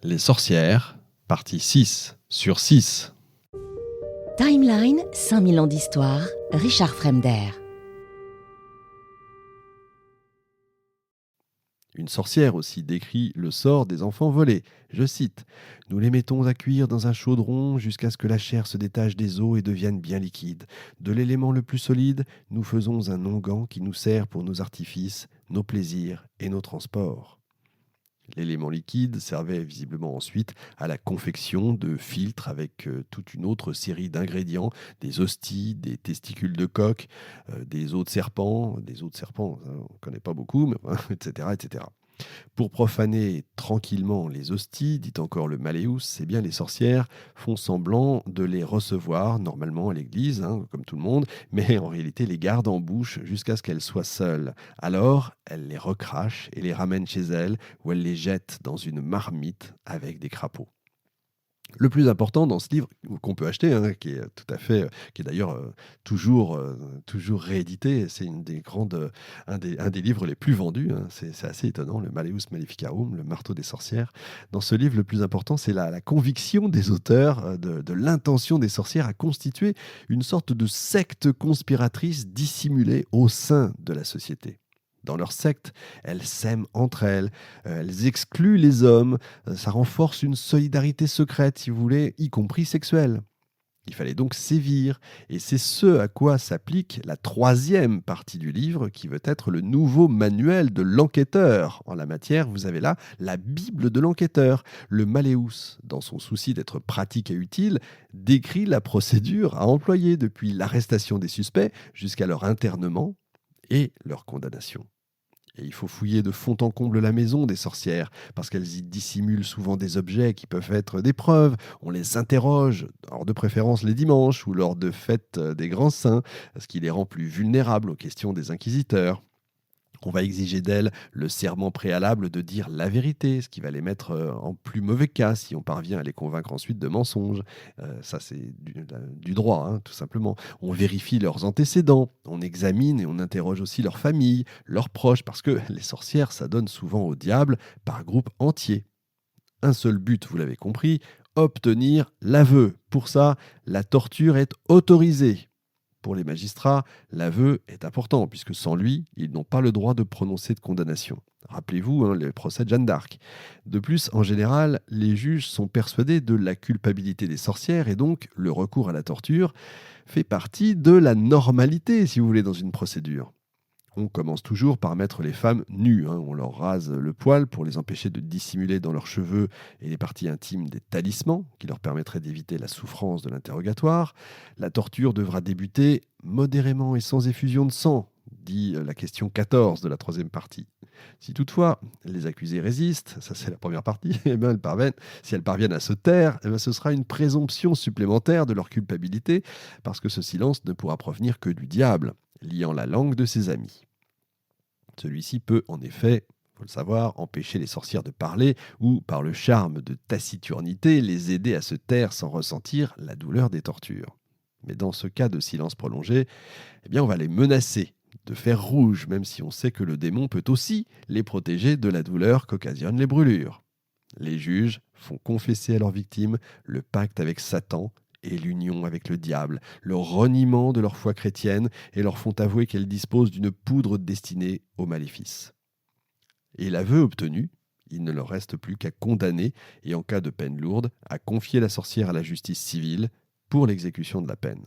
Les sorcières, partie 6 sur 6. Timeline, 5000 ans d'histoire, Richard Fremder. Une sorcière aussi décrit le sort des enfants volés. Je cite : « Nous les mettons à cuire dans un chaudron jusqu'à ce que la chair se détache des os et devienne bien liquide. De l'élément le plus solide, nous faisons un onguent qui nous sert pour nos artifices, nos plaisirs et nos transports. » L'élément liquide servait visiblement ensuite à la confection de filtres avec toute une autre série d'ingrédients, des hosties, des testicules de coq, des os de serpent, on ne connaît pas beaucoup, mais, etc., etc. Pour profaner tranquillement les hosties, dit encore le Malleus, c'est bien les sorcières font semblant de les recevoir normalement à l'église, comme tout le monde, mais en réalité les gardent en bouche jusqu'à ce qu'elles soient seules. Alors, elles les recrachent et les ramènent chez elles, où elles les jettent dans une marmite avec des crapauds. Le plus important dans ce livre, qu'on peut acheter, qui est tout à fait, qui est d'ailleurs toujours réédité, c'est un des livres les plus vendus, c'est assez étonnant, le Malleus Maleficarum, le marteau des sorcières. Dans ce livre, le plus important, c'est la conviction des auteurs de l'intention des sorcières à constituer une sorte de secte conspiratrice dissimulée au sein de la société. Dans leur secte, elles s'aiment entre elles, elles excluent les hommes, ça renforce une solidarité secrète, si vous voulez, y compris sexuelle. Il fallait donc sévir, et c'est ce à quoi s'applique la troisième partie du livre, qui veut être le nouveau manuel de l'enquêteur. En la matière, vous avez là la Bible de l'enquêteur. Le Malleus, dans son souci d'être pratique et utile, décrit la procédure à employer depuis l'arrestation des suspects jusqu'à leur internement et leur condamnation. Et il faut fouiller de fond en comble la maison des sorcières, parce qu'elles y dissimulent souvent des objets qui peuvent être des preuves. On les interroge, hors de préférence les dimanches ou lors de fêtes des grands saints, ce qui les rend plus vulnérables aux questions des inquisiteurs. On va exiger d'elles le serment préalable de dire la vérité, ce qui va les mettre en plus mauvais cas si on parvient à les convaincre ensuite de mensonges. Ça, c'est du droit, tout simplement. On vérifie leurs antécédents, on examine et on interroge aussi leur famille, leurs proches, parce que les sorcières s'adonnent souvent au diable par groupe entier. Un seul but, vous l'avez compris, obtenir l'aveu. Pour ça, la torture est autorisée. Pour les magistrats, l'aveu est important, puisque sans lui, ils n'ont pas le droit de prononcer de condamnation. Rappelez-vous le procès de Jeanne d'Arc. De plus, en général, les juges sont persuadés de la culpabilité des sorcières, et donc le recours à la torture fait partie de la normalité, si vous voulez, dans une procédure. On commence toujours par mettre les femmes nues. On leur rase le poil pour les empêcher de dissimuler dans leurs cheveux et les parties intimes des talismans qui leur permettraient d'éviter la souffrance de l'interrogatoire. La torture devra débuter modérément et sans effusion de sang, dit la question 14 de la troisième partie. Si toutefois les accusés résistent, ça c'est la première partie, si elles parviennent à se taire, ce sera une présomption supplémentaire de leur culpabilité, parce que ce silence ne pourra provenir que du diable, liant la langue de ses amis. Celui-ci peut, en effet, il faut le savoir, empêcher les sorcières de parler ou, par le charme de taciturnité, les aider à se taire sans ressentir la douleur des tortures. Mais dans ce cas de silence prolongé, on va les menacer de fer rouge, même si on sait que le démon peut aussi les protéger de la douleur qu'occasionnent les brûlures. Les juges font confesser à leurs victimes le pacte avec Satan et l'union avec le diable, le reniement de leur foi chrétienne, et leur font avouer qu'elles disposent d'une poudre destinée au maléfice. Et l'aveu obtenu, il ne leur reste plus qu'à condamner, et en cas de peine lourde, à confier la sorcière à la justice civile pour l'exécution de la peine.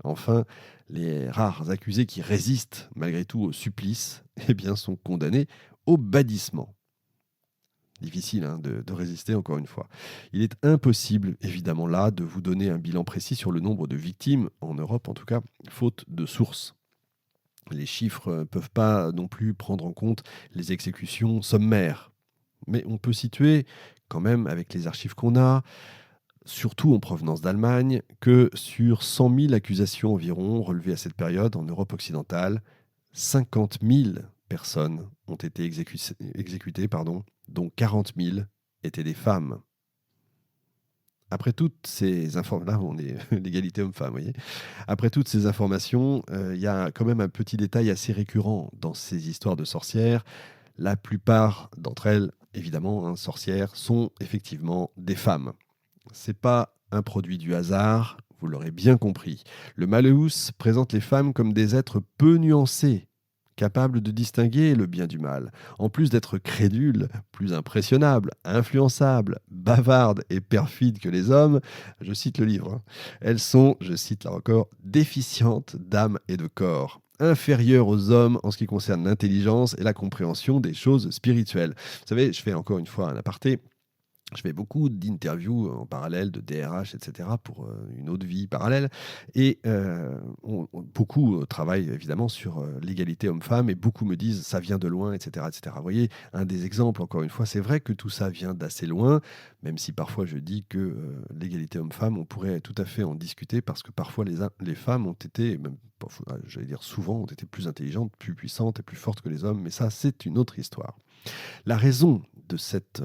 Enfin, les rares accusés qui résistent malgré tout au supplice, sont condamnés au bannissement. Difficile de résister, encore une fois. Il est impossible, évidemment là, de vous donner un bilan précis sur le nombre de victimes, en Europe en tout cas, faute de sources. Les chiffres ne peuvent pas non plus prendre en compte les exécutions sommaires. Mais on peut situer, quand même, avec les archives qu'on a, surtout en provenance d'Allemagne, que sur 100 000 accusations environ relevées à cette période en Europe occidentale, 50 000 personnes ont été exécutées, dont 40 000 étaient des femmes. Après toutes ces informations, là on est l'égalité homme-femme, vous voyez. Après toutes ces informations, il y a quand même un petit détail assez récurrent dans ces histoires de sorcières. La plupart d'entre elles évidemment, sorcières, sont effectivement des femmes. C'est pas un produit du hasard, vous l'aurez bien compris. Le Malleus présente les femmes comme des êtres peu nuancés, capables de distinguer le bien du mal. En plus d'être crédules, plus impressionnables, influençables, bavardes et perfides que les hommes, je cite le livre, elles sont, je cite là encore, déficientes d'âme et de corps, inférieures aux hommes en ce qui concerne l'intelligence et la compréhension des choses spirituelles. Vous savez, je fais encore une fois un aparté. Je fais beaucoup d'interviews en parallèle, de DRH, etc., pour une autre vie parallèle. Et beaucoup travaillent évidemment sur l'égalité homme-femme, et beaucoup me disent ça vient de loin, etc., etc. Vous voyez, un des exemples, encore une fois, c'est vrai que tout ça vient d'assez loin, même si parfois je dis que l'égalité homme-femme, on pourrait tout à fait en discuter, parce que parfois les femmes ont été, même parfois, j'allais dire souvent, ont été plus intelligentes, plus puissantes et plus fortes que les hommes, mais ça, c'est une autre histoire. La raison de cette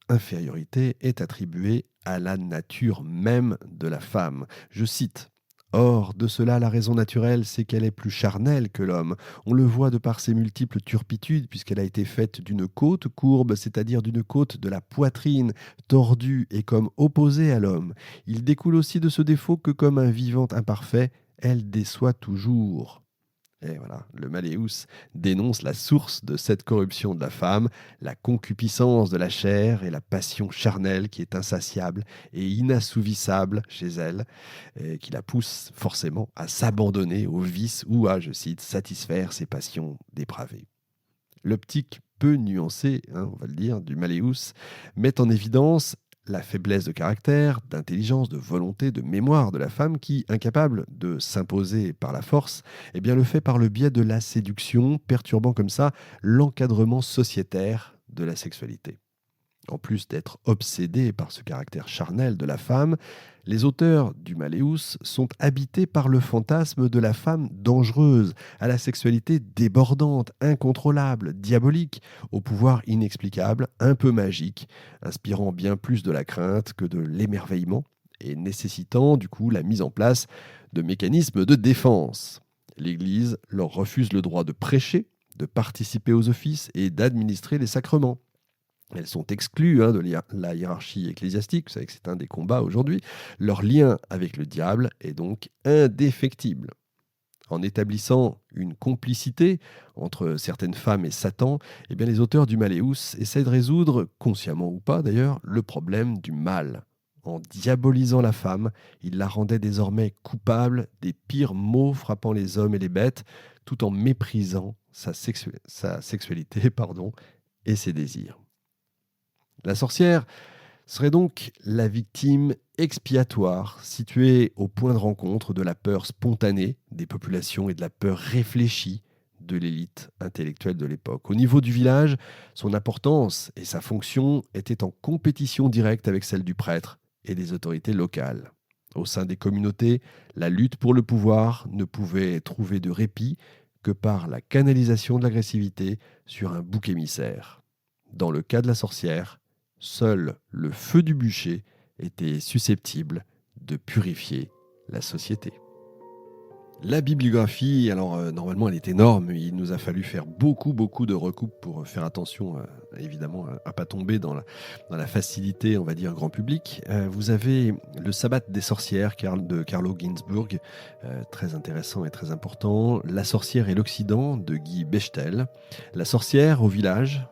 infériorité est attribuée à la nature même de la femme. Je cite: « Or, de cela, la raison naturelle, c'est qu'elle est plus charnelle que l'homme. On le voit de par ses multiples turpitudes, puisqu'elle a été faite d'une côte courbe, c'est-à-dire d'une côte de la poitrine, tordue et comme opposée à l'homme. Il découle aussi de ce défaut que, comme un vivant imparfait, elle déçoit toujours. » Et voilà, le Malleus dénonce la source de cette corruption de la femme, la concupiscence de la chair et la passion charnelle qui est insatiable et inassouvissable chez elle, et qui la pousse forcément à s'abandonner au vice ou à, je cite, satisfaire ses passions dépravées. L'optique peu nuancée, on va le dire, du Malleus met en évidence la faiblesse de caractère, d'intelligence, de volonté, de mémoire de la femme qui, incapable de s'imposer par la force, le fait par le biais de la séduction, perturbant comme ça l'encadrement sociétaire de la sexualité. En plus d'être obsédés par ce caractère charnel de la femme, les auteurs du Malleus sont habités par le fantasme de la femme dangereuse, à la sexualité débordante, incontrôlable, diabolique, au pouvoir inexplicable, un peu magique, inspirant bien plus de la crainte que de l'émerveillement et nécessitant du coup la mise en place de mécanismes de défense. L'Église leur refuse le droit de prêcher, de participer aux offices et d'administrer les sacrements. Elles sont exclues de la hiérarchie ecclésiastique, vous savez que c'est un des combats aujourd'hui. Leur lien avec le diable est donc indéfectible. En établissant une complicité entre certaines femmes et Satan, les auteurs du Malleus essaient de résoudre, consciemment ou pas d'ailleurs, le problème du mal. En diabolisant la femme, ils la rendaient désormais coupable des pires maux frappant les hommes et les bêtes, tout en méprisant sa sexualité et ses désirs. La sorcière serait donc la victime expiatoire située au point de rencontre de la peur spontanée des populations et de la peur réfléchie de l'élite intellectuelle de l'époque. Au niveau du village, son importance et sa fonction étaient en compétition directe avec celle du prêtre et des autorités locales. Au sein des communautés, la lutte pour le pouvoir ne pouvait trouver de répit que par la canalisation de l'agressivité sur un bouc émissaire. Dans le cas de la sorcière, seul le feu du bûcher était susceptible de purifier la société. La bibliographie, alors normalement elle est énorme, il nous a fallu faire beaucoup de recoupes pour faire attention évidemment à ne pas tomber dans la facilité, on va dire, grand public. Vous avez le Sabbat des sorcières de Carlo Ginzburg, très intéressant et très important. La sorcière et l'Occident de Guy Bechtel. La sorcière au village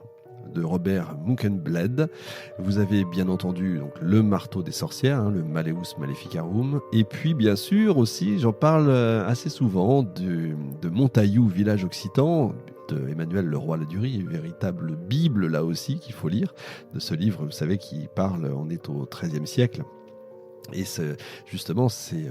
de Robert Munkenbled. Vous avez bien entendu donc, le marteau des sorcières, le Malleus Maleficarum. Et puis bien sûr aussi, j'en parle assez souvent, de Montaillou, village occitan, de Emmanuel Leroy-Ladurie, véritable bible là aussi qu'il faut lire, de ce livre, vous savez, qui parle, on est au XIIIe siècle. Et justement, c'est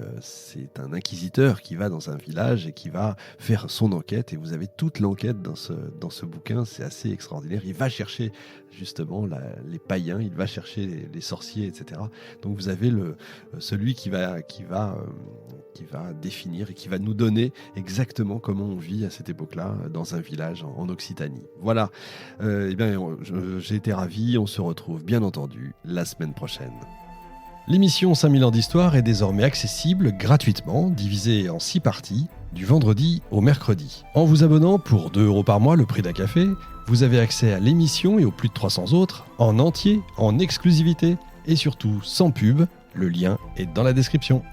un inquisiteur qui va dans un village et qui va faire son enquête. Et vous avez toute l'enquête dans ce bouquin. C'est assez extraordinaire. Il va chercher justement les païens, il va chercher les sorciers, etc. Donc vous avez celui qui va définir et qui va nous donner exactement comment on vit à cette époque-là dans un village en Occitanie. Voilà. J'ai été ravi. On se retrouve bien entendu la semaine prochaine. L'émission 5000 ans d'histoire est désormais accessible gratuitement, divisée en 6 parties, du vendredi au mercredi. En vous abonnant pour 2 € par mois, le prix d'un café, vous avez accès à l'émission et aux plus de 300 autres, en entier, en exclusivité et surtout sans pub. Le lien est dans la description.